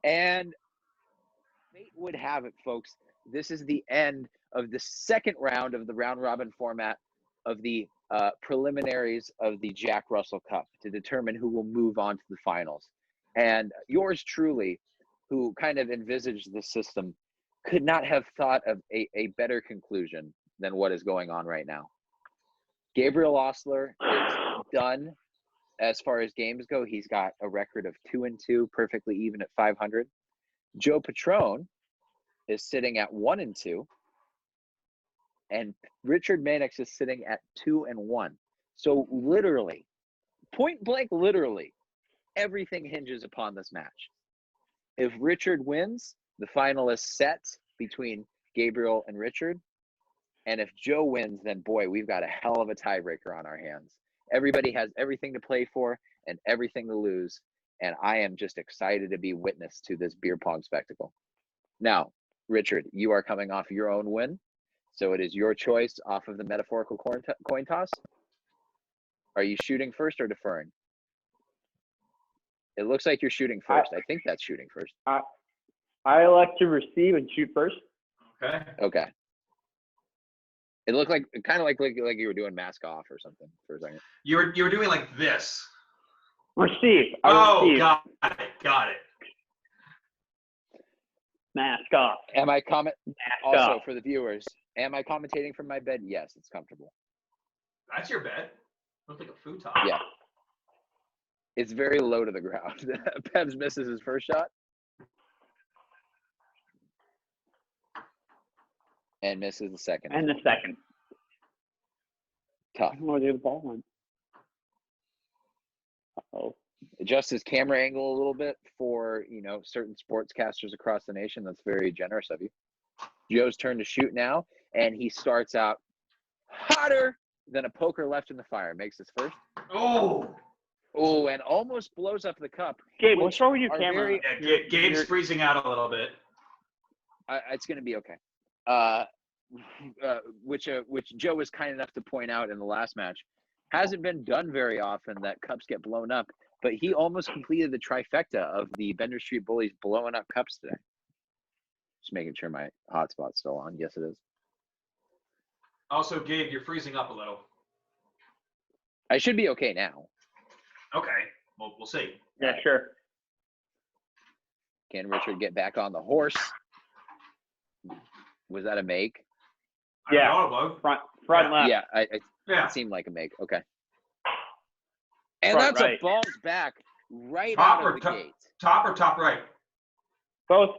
And fate would have it, folks. This is the end of the second round of the round robin format of the preliminaries of the Jack Russell Cup to determine who will move on to the finals. And yours truly, who kind of envisaged this system, could not have thought of a better conclusion than what is going on right now. Gabriel Osler is done as far as games go. He's got a record of 2-2, perfectly even at 500. Joe Patrone is sitting at 1-2, and Richard Mannix is sitting at 2-1. So literally, point blank, literally, everything hinges upon this match. If Richard wins, the final is set between Gabriel and Richard. And if Joe wins, then boy, we've got a hell of a tiebreaker on our hands. Everybody has everything to play for and everything to lose. And I am just excited to be witness to this beer pong spectacle. Now, Richard, you are coming off your own win. So it is your choice off of the metaphorical coin toss. Are you shooting first or deferring? It looks like you're shooting first. I think that's shooting first. I like to receive and shoot first. Okay. Okay. It looked like kind of like you were doing mask off or something for a second. You were doing like this. Receive. Oh, got it. Mask off. Am I also off. for the viewers? Am I commentating from my bed? Yes, it's comfortable. That's your bed. Looks like a futon. Yeah. It's very low to the ground. Pebs misses his first shot. And misses the second. And the second. Tough. I don't know where the ball went. Uh-oh. Adjust his camera angle a little bit for, certain sportscasters across the nation. That's very generous of you. Joe's turn to shoot now, and he starts out hotter than a poker left in the fire. Makes his first. Oh, and almost blows up the cup. Gabe, what's wrong with your camera? Gabe's freezing out a little bit. It's going to be okay. Which Joe was kind enough to point out in the last match. Hasn't been done very often that cups get blown up, but he almost completed the trifecta of the Bender Street Bullies blowing up cups today. Just making sure my hotspot's still on. Yes, it is. Also, Gabe, you're freezing up a little. I should be okay now. Okay. Well, we'll see. Yeah, sure. Can Richard get back on the horse? Was that a make? Yeah. Front left. Yeah, it seemed like a make. Okay. And front that's right. A balls back right out of the gate. Top or top right? Both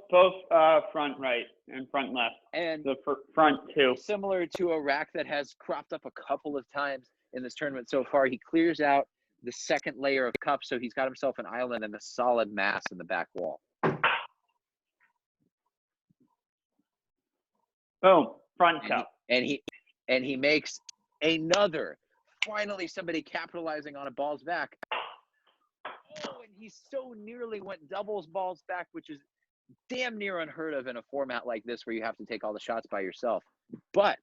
front right and front left. And the front two. Similar to a rack that has cropped up a couple of times in this tournament so far, he clears out the second layer of cups, so he's got himself an island and a solid mass in the back wall. Boom, front cup. And he makes another. Finally, somebody capitalizing on a balls back. Oh, and he so nearly went doubles balls back, which is damn near unheard of in a format like this where you have to take all the shots by yourself. But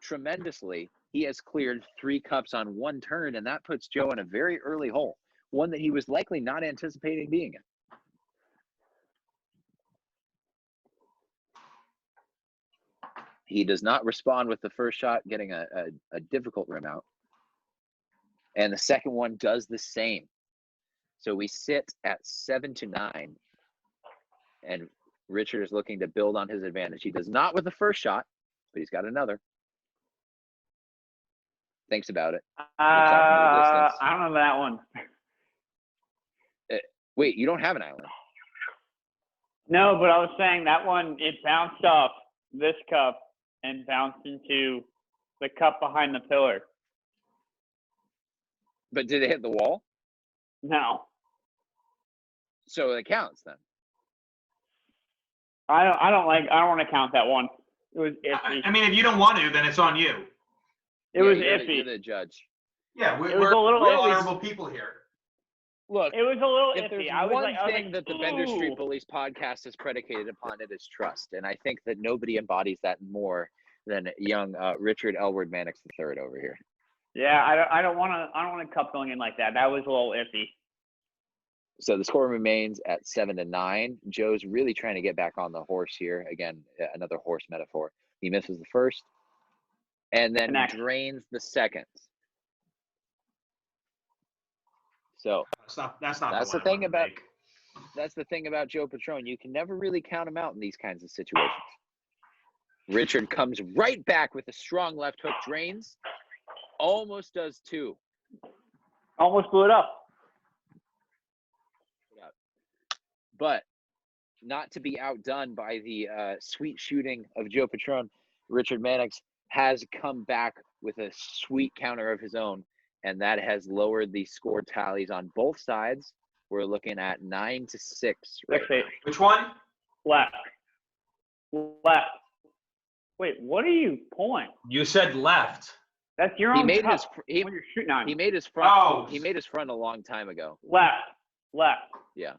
tremendously, he has cleared 3 cups on one turn, and that puts Joe in a very early hole, one that he was likely not anticipating being in. He does not respond with the first shot, getting a difficult rim out. And the second one does the same. So we sit at 7-9. And Richard is looking to build on his advantage. He does not with the first shot, but he's got another. Thinks about it. I don't know that one. Wait, you don't have an island? No, but I was saying that one, it bounced off this cup and bounced into the cup behind the pillar. But did it hit the wall? No. So it counts then. I don't want to count that one. It was iffy. I mean, if you don't want to, then it's on you. It was iffy. You're the judge. Yeah, we're honorable people here. Look, it was a little if iffy. There's one thing that the Bender Street Bullies podcast is predicated upon, it is trust, and I think that nobody embodies that more than young Richard Elward Mannix III over here. Yeah, I don't want a cup going in like that. That was a little iffy. So the score remains at 7-9. Joe's really trying to get back on the horse here. Again, another horse metaphor. He misses the first and then drains the second. So that's not that's the thing about that's the thing about Joe Patrone. You can never really count him out in these kinds of situations. Richard comes right back with a strong left hook, drains, almost does two. Almost blew it up. But not to be outdone by the sweet shooting of Joe Patrone, Richard Mannix has come back with a sweet counter of his own, and that has lowered the score tallies on both sides. We're looking at 9-6. Right now. Which one? Left. Wait, what are you pulling? You said left. That's your own cup. When you're shooting on. He made his front. Oh. He made his front a long time ago. Left. Yeah.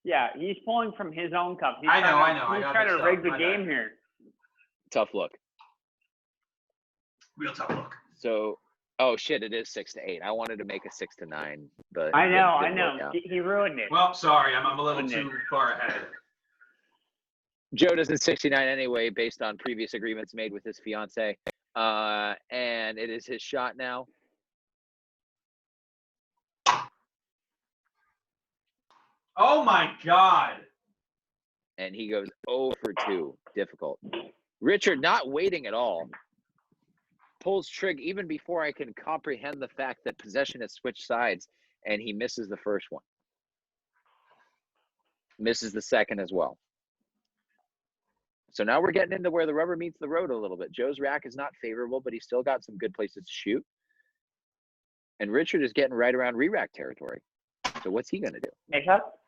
Yeah, he's pulling from his own cup. I know. He's trying to rig the game here. Tough look. Real tough look. So, oh shit, it is 6-8. I wanted to make a 6-9, but I know. He ruined it. Well, sorry, I'm a little too far ahead. Joe doesn't 69 anyway, based on previous agreements made with his fiance, and it is his shot now. Oh my God. And he goes 0 for 2. Difficult. Richard, not waiting at all, pulls trig even before I can comprehend the fact that possession has switched sides, and he misses the first one. Misses the second as well. So now we're getting into where the rubber meets the road a little bit. Joe's rack is not favorable, but he's still got some good places to shoot. And Richard is getting right around re-rack territory. So what's he going to do? Make up?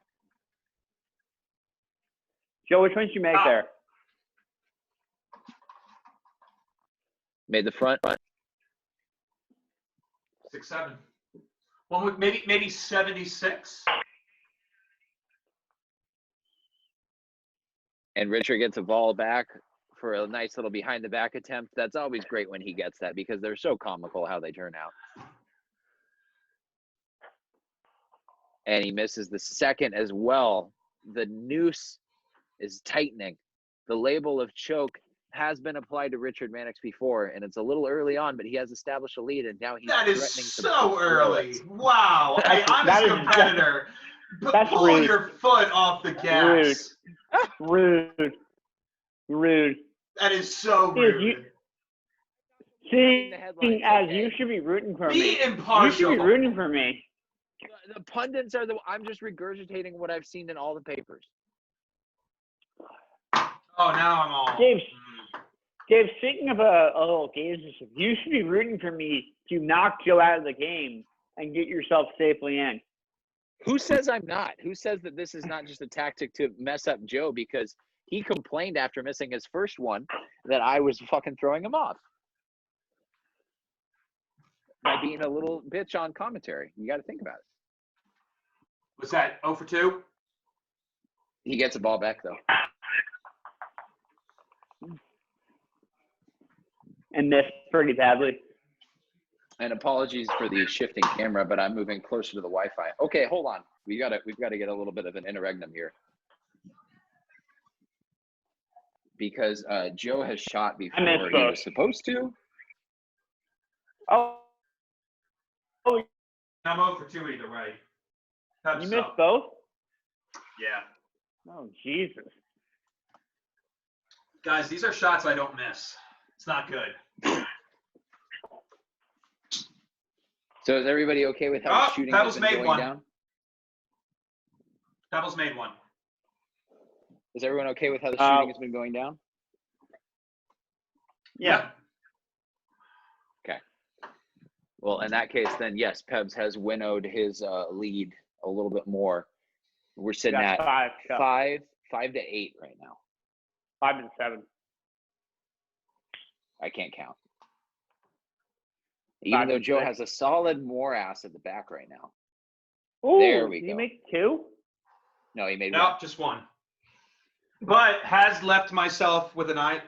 Joe, which one did you make there? Made the front. 6-7. Well, maybe 76. And Richard gets a ball back for a nice little behind the back attempt. That's always great when he gets that because they're so comical how they turn out. And he misses the second as well. The noose is tightening. The label of choke has been applied to Richard Mannix before, and it's a little early on, but he has established a lead, and now he's that threatening is to so early. Wow. I'm a competitor. That's pull rude. Your foot off the gas. Rude. That is so rude. Seeing as you should be rooting for me. Be impartial. You should be rooting for me. The pundits are I'm just regurgitating what I've seen in all the papers. Oh, now I'm all. Gabe, speaking of a little games, you should be rooting for me to knock Joe out of the game and get yourself safely in. Who says I'm not? Who says that this is not just a tactic to mess up Joe because he complained after missing his first one that I was fucking throwing him off by being a little bitch on commentary. You got to think about it. Was that 0 for 2? He gets a ball back, though. And missed pretty badly. And apologies for the shifting camera, but I'm moving closer to the Wi-Fi. Okay, hold on. We've got to get a little bit of an interregnum here. Because Joe has shot before he was supposed to. Oh. I'm 0 for 2 either way. You missed both? Yeah. Oh, Jesus. Guys, these are shots I don't miss. It's not good. So is everybody okay with how the shooting has been going down? Pebbles made one. Is everyone okay with how the shooting has been going down? Yeah. Okay. Well, in that case, then yes, Pebs has winnowed his lead a little bit more. We're sitting at 5 to 8 right now. 5 to 7. I can't count. Even though Joe has a solid more ass at the back right now. Ooh, there we go. Did he make 2? No, he made one. No, just 1. But have left myself with an island.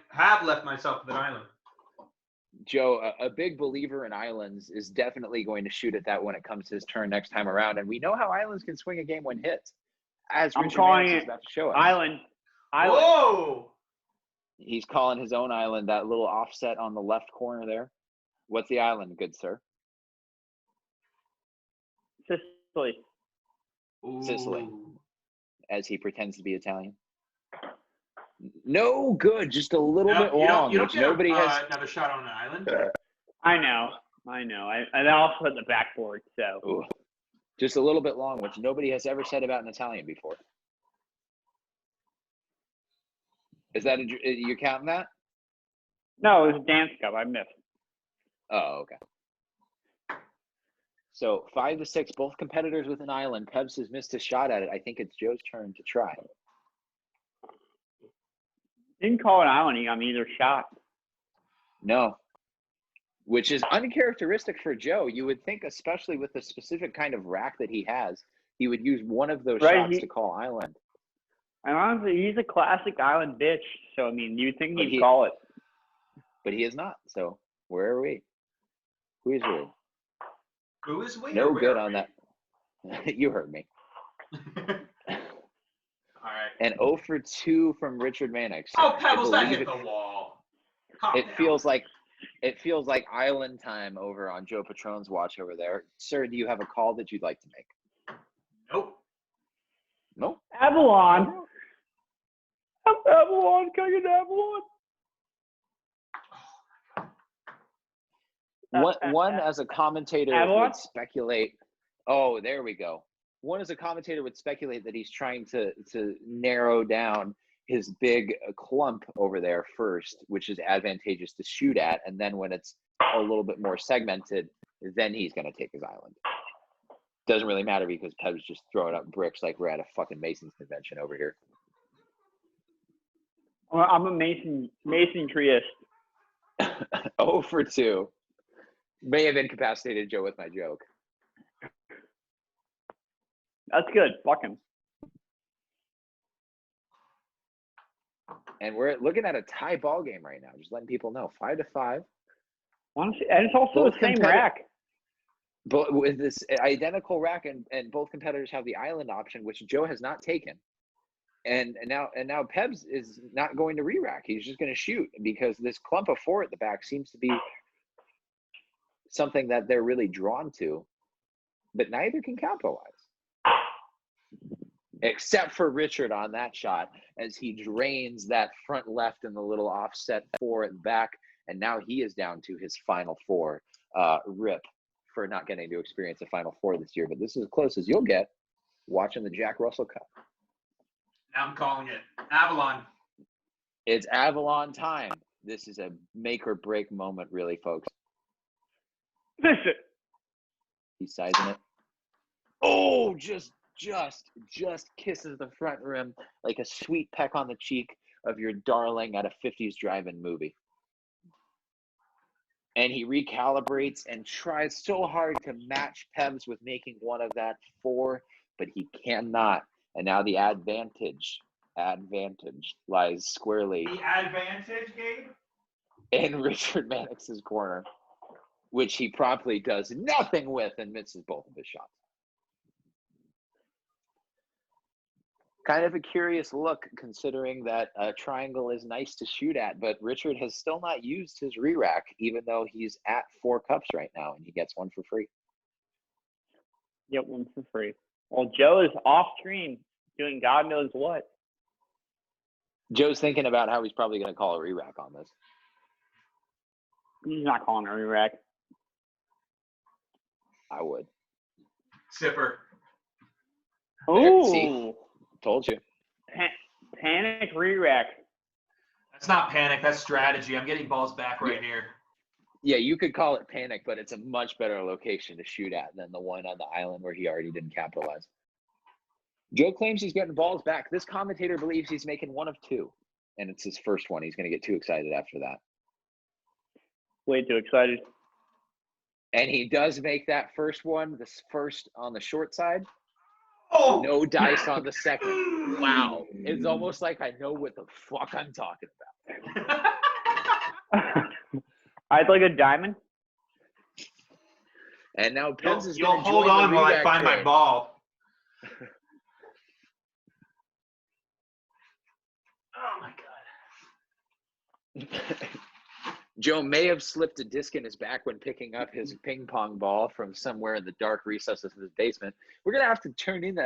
Joe, a big believer in islands, is definitely going to shoot at that when it comes to his turn next time around. And we know how islands can swing a game when hit, as I'm Richard calling Mannix is it about to show us. Island. Whoa! He's calling his own island, that little offset on the left corner there. What's the island, good sir? Sicily. Sicily. Ooh. As he pretends to be Italian. No good, just a little bit long, You don't which get nobody has. another shot on an island. I know. I also hit the backboard, so. Ooh, just a little bit long, which nobody has ever said about an Italian before. Is that you counting that? No, it was a dance cup. I missed. Oh, okay. So 5-6, both competitors with an island. Pebs has missed a shot at it. I think it's Joe's turn to try. Didn't call it island. He got me either shot. No, which is uncharacteristic for Joe. You would think, especially with the specific kind of rack that he has, he would use one of those shots to call island. And honestly, he's a classic island bitch. So, I mean, you'd think he'd he, call it. But he is not. So, where are we? Who is we? Who is we? No good on that. You heard me. All right. And 0 for 2 from Richard Mannix. Oh, Pebbles, that hit the wall. It feels like island time over on Joe Patron's watch over there. Sir, do you have a call that you'd like to make? Nope. No? Avalon. Avalon, can I get Avalon? One as a commentator Avalon? would speculate. Oh, there we go. One as a commentator would speculate that he's trying to narrow down his big clump over there first, which is advantageous to shoot at, and then when it's a little bit more segmented, then he's going to take his island. Doesn't really matter because Peb's just throwing up bricks like we're at a fucking Mason's convention over here. Well, I'm a Mason treeist. 0 for 2. May have incapacitated Joe with my joke. That's good. Fuck him. And we're looking at a tie ball game right now. Just letting people know, 5-5. Honestly, and it's also Both the same rack. But with this identical rack, and both competitors have the island option, which Joe has not taken. And now Pebs is not going to re-rack. He's just going to shoot because this clump of 4 at the back seems to be something that they're really drawn to, but neither can capitalize. Except for Richard on that shot as he drains that front left and the little offset 4 at the back. And now he is down to his final 4. Rip for not getting to experience a final 4 this year. But this is as close as you'll get watching the Jack Russell Cup. Now I'm calling it Avalon. It's Avalon time. This is a make or break moment, really, folks. Listen. He's sizing it. Oh, just kisses the front rim like a sweet peck on the cheek of your darling at a 50s drive-in movie. And he recalibrates and tries so hard to match Pebs with making one of that 4, but he cannot. And now the advantage lies squarely. The advantage, Gabe? In Richard Mannix's corner, which he promptly does nothing with and misses both of his shots. Kind of a curious look considering that a triangle is nice to shoot at, but Richard has still not used his re-rack, even though he's at 4 cups right now and he gets 1 for free. Get 1 for free. Well, Joe is off screen doing God knows what. Joe's thinking about how he's probably going to call a re-rack on this. He's not calling a re-rack. I would. Sipper. Ooh. See? Told you. Panic re-rack. That's not panic. That's strategy. I'm getting balls back right here. Yeah, you could call it panic, but it's a much better location to shoot at than the one on the island where he already didn't capitalize. Joe claims he's getting balls back. This commentator believes he's making 1 of 2, and it's his first one. He's going to get too excited after that. Way too excited. And he does make that first one, this first on the short side. Oh! No dice on the second. Wow. It's almost like I know what the fuck I'm talking about. I'd like a diamond. And now Pebs is You'll going to hold join on the while I redact find my train. ball. Oh my god. Joe may have slipped a disc in his back when picking up his ping pong ball from somewhere in the dark recesses of his basement. We're gonna have to turn in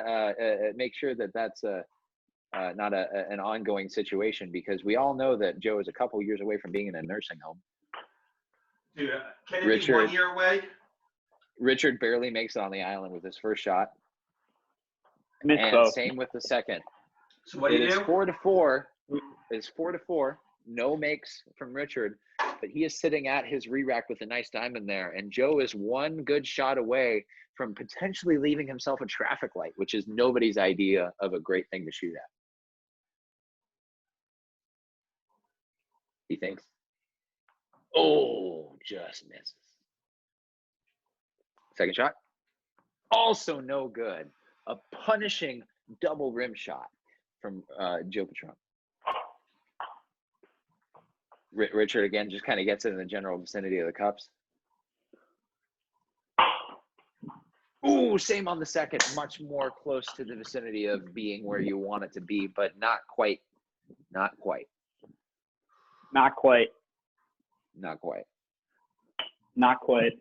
make sure that that's not an ongoing situation, because we all know that Joe is a couple years away from being in a nursing home. Dude, can it be 1 year away? Richard barely makes it on the island with his first shot. Miss And both. same with the second. So what do you It is do? 4-4. It's 4-4. No makes from Richard, but he is sitting at his re-rack with a nice diamond there. And Joe is one good shot away from potentially leaving himself a traffic light, which is nobody's idea of a great thing to shoot at. He thinks. Oh, just misses. Second shot. Also no good. A punishing double rim shot from Joe Patron. Richard again just kind of gets it in the general vicinity of the cups. Ooh, same on the second. Much more close to the vicinity of being where you want it to be, but not quite. Not quite. Not quite. Not quite. Not quite.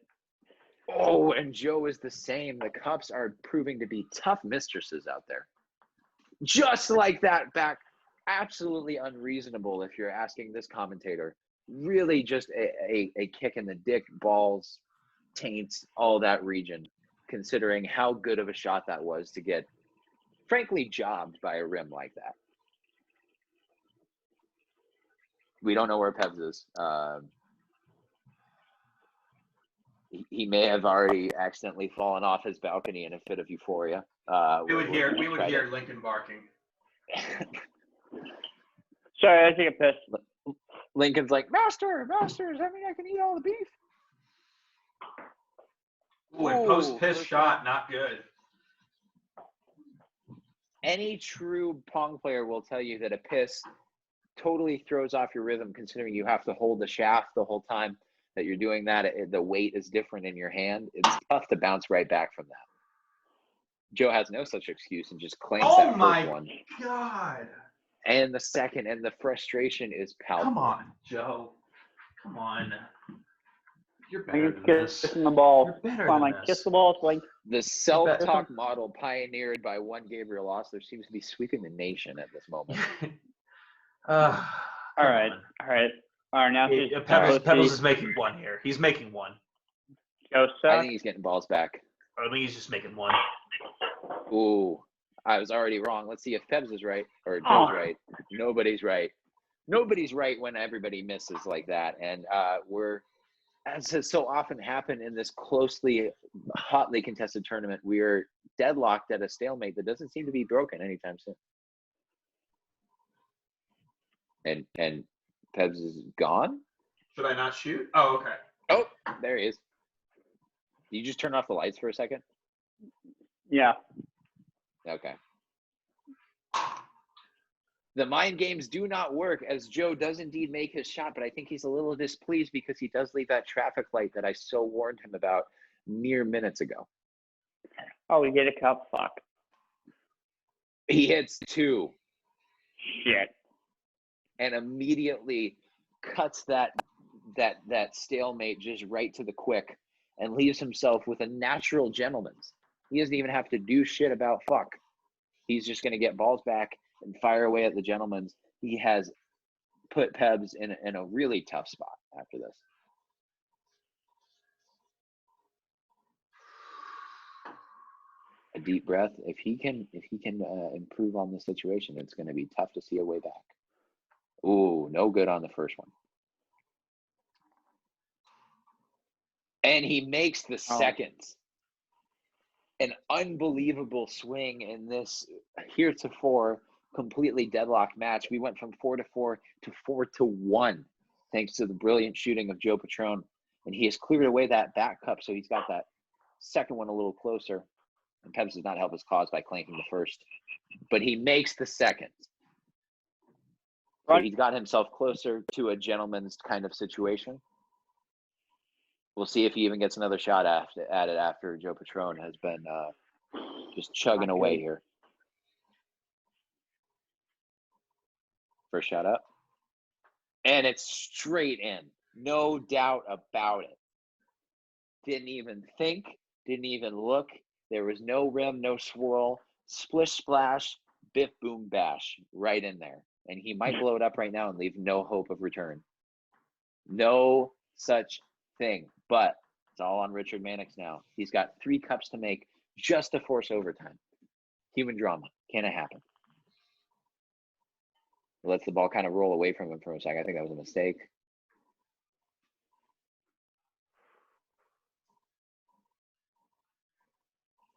Oh, and Joe is the same. The cups are proving to be tough mistresses out there. Just like that back. Absolutely unreasonable if you're asking this commentator. Really just a kick in the dick, balls, taints, all that region, considering how good of a shot that was to get, frankly, jobbed by a rim like that. We don't know where Pebs is. He may have already accidentally fallen off his balcony in a fit of euphoria. We would hear Lincoln barking. Sorry, I take a piss. Lincoln's like, Master, does that mean I can eat all the beef? Ooh, and post-piss shot, not good. Any true pong player will tell you that a piss totally throws off your rhythm, considering you have to hold the shaft the whole time that you're doing that. The weight is different in your hand. It's tough to bounce right back from that. Joe has no such excuse and just claims that first one. Oh my god. And the second, and the frustration is palpable. Come on, Joe. Come on. You're better than this. Kissing the ball. You're better Come on, than like, this. kiss the ball. Like, The self-talk model pioneered by one Gabriel Osler seems to be sweeping the nation at this moment. all right. Now Pebbles is making one here. He's making one. Joe I suck. think he's getting balls back. I think he's just making one. Ooh, I was already wrong. Let's see if Pebs is right or Joe's right. Nobody's right. Nobody's right when everybody misses like that. And we're, as has so often happened in this closely, hotly contested tournament, we are deadlocked at a stalemate that doesn't seem to be broken anytime soon. And Pebs is gone? Should I not shoot? Oh, okay. Oh, there he is. Did you just turn off the lights for a second? Yeah. Okay. The mind games do not work, as Joe does indeed make his shot, but I think he's a little displeased because he does leave that traffic light that I so warned him about mere minutes ago. Oh, we get a cup. Fuck. He hits two Shit. and immediately cuts that stalemate just right to the quick and leaves himself with a natural gentleman's. He doesn't even have to do shit about fuck. He's just going to get balls back and fire away at the gentleman's. He has put Pebs in a really tough spot after this. A deep breath. If he can improve on the situation, it's going to be tough to see a way back. Ooh, no good on the first one. And he makes the second. An unbelievable swing in this heretofore completely deadlocked match. We went from 4-4 to 4-1, thanks to the brilliant shooting of Joe Patron. And he has cleared away that back cup, so he's got that second one a little closer. And Pebs does not help his cause by clanking the first. But he makes the second. So he's got himself closer to a gentleman's kind of situation. We'll see if he even gets another shot at it after Joe Patron has been just chugging away here. First shot up. And it's straight in. No doubt about it. Didn't even think. Didn't even look. There was no rim, no swirl. Splish, splash, biff, boom, bash. Right in there. And he might blow it up right now and leave no hope of return. No such thing. But it's all on Richard Mannix now. He's got 3 cups to make just to force overtime. Human drama. Can it happen? Lets the ball kind of roll away from him for a second. I think that was a mistake.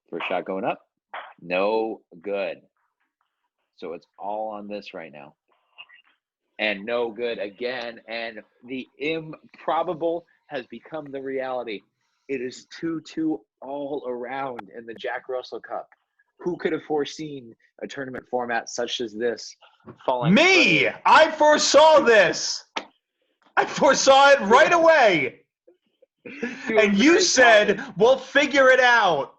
First shot going up. No good. So it's all on this right now. And no good again. And the improbable has become the reality. It is 2-2 all around in the Jack Russell Cup. Who could have foreseen a tournament format such as this falling? Me! I foresaw this. I foresaw it right away. And you said, we'll figure it out.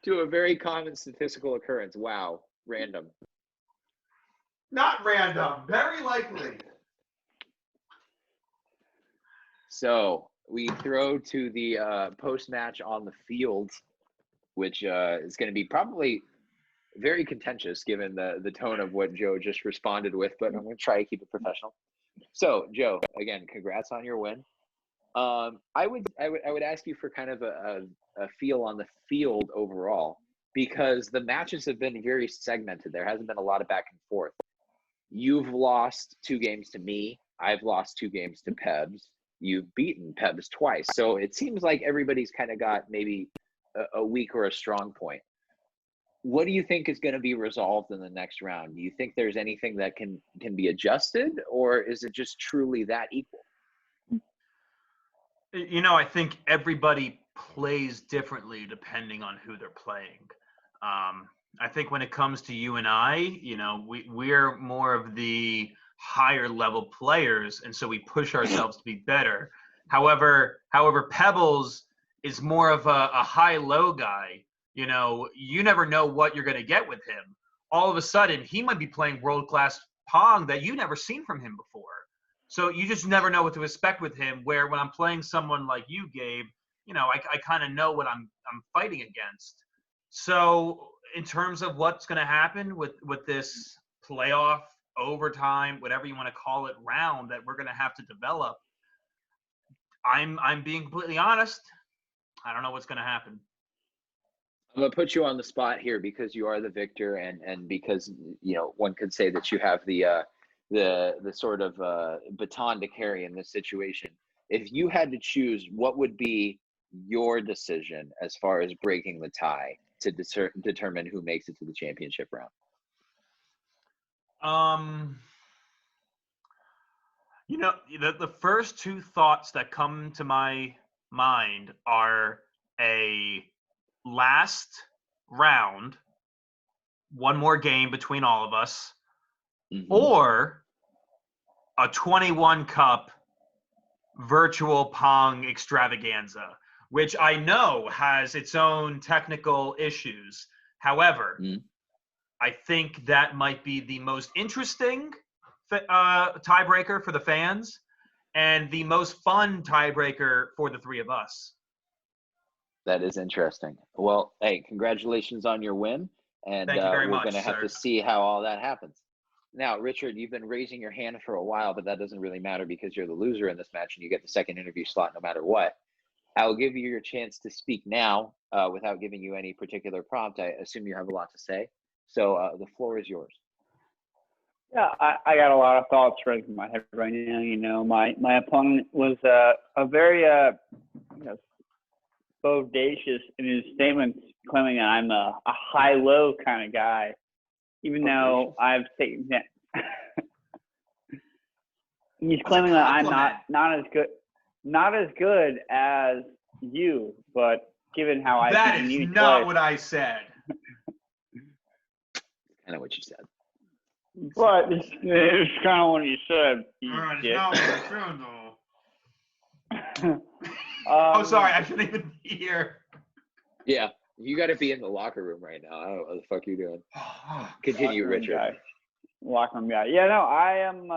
To a very common statistical occurrence. Wow. Random. Not random. Very likely. So we throw to the post-match on the field, which is going to be probably very contentious given the tone of what Joe just responded with, but I'm going to try to keep it professional. So, Joe, again, congrats on your win. I would ask you for kind of a feel on the field overall, because the matches have been very segmented. There hasn't been a lot of back and forth. You've lost 2 games to me. I've lost 2 games to Pebs. You've beaten Pebs twice. So it seems like everybody's kind of got maybe a weak or a strong point. What do you think is going to be resolved in the next round? Do you think there's anything that can be adjusted, or is it just truly that equal? You know, I think everybody plays differently depending on who they're playing. I think when it comes to you and I, you know, we're more of the higher level players, and so we push ourselves to be better. However, Pebbles is more of a high-low guy. You know, you never know what you're going to get with him. All of a sudden, he might be playing world-class Pong that you've never seen from him before. So you just never know what to expect with him, where when I'm playing someone like you, Gabe, you know, I kind of know what I'm fighting against. So in terms of what's going to happen with this playoff, overtime, whatever you want to call it, round that we're going to have to develop, I'm being completely honest. I don't know what's going to happen. I'm going to put you on the spot here because you are the victor, and because, you know, one could say that you have the sort of baton to carry in this situation. If you had to choose, what would be your decision as far as breaking the tie to determine who makes it to the championship round? You know, the first 2 thoughts that come to my mind are a last round, one more game between all of us, or a 21 cup virtual Pong extravaganza, which I know has its own technical issues. However, I think that might be the most interesting tiebreaker for the fans and the most fun tiebreaker for the 3 of us. That is interesting. Well, hey, congratulations on your win. And Thank you very much, we're going to have to see how all that happens. Now, Richard, you've been raising your hand for a while, but that doesn't really matter because you're the loser in this match and you get the second interview slot no matter what. I'll give you your chance to speak now without giving you any particular prompt. I assume you have a lot to say. So the floor is yours. Yeah, I got a lot of thoughts running through my head right now. You know, my opponent was a very you know, bodacious in his statements, claiming that I'm a high-low kind of guy, even though I've taken that. He's claiming that I'm not as good as you, but given how I that is not what I said. I know what you said. But it's kind of what you said. It's not what I said, though. Oh, sorry, I shouldn't even be here. Yeah, you got to be in the locker room right now. I don't know what the fuck you're doing. Continue, Locker room Richard. guy. Locker room guy. Yeah, no, I am.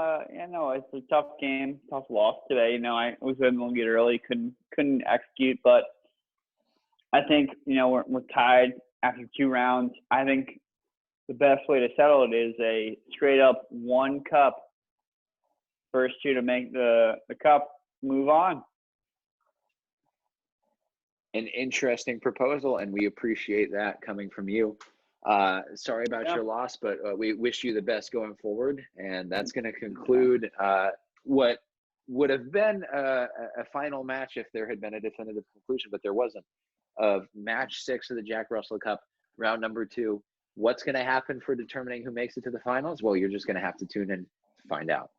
It's a tough game, tough loss today. I was able to get early, couldn't execute, but I think we're tied after 2 rounds. I think the best way to settle it is a straight up 1 cup. First 2 to make the cup move on. An interesting proposal, and we appreciate that coming from you. Sorry about your loss, but we wish you the best going forward. And that's going to conclude what would have been a final match if there had been a definitive conclusion, but there wasn't, of match 6 of the Jack Russell Cup, round number 2. What's going to happen for determining who makes it to the finals? Well, you're just going to have to tune in to find out.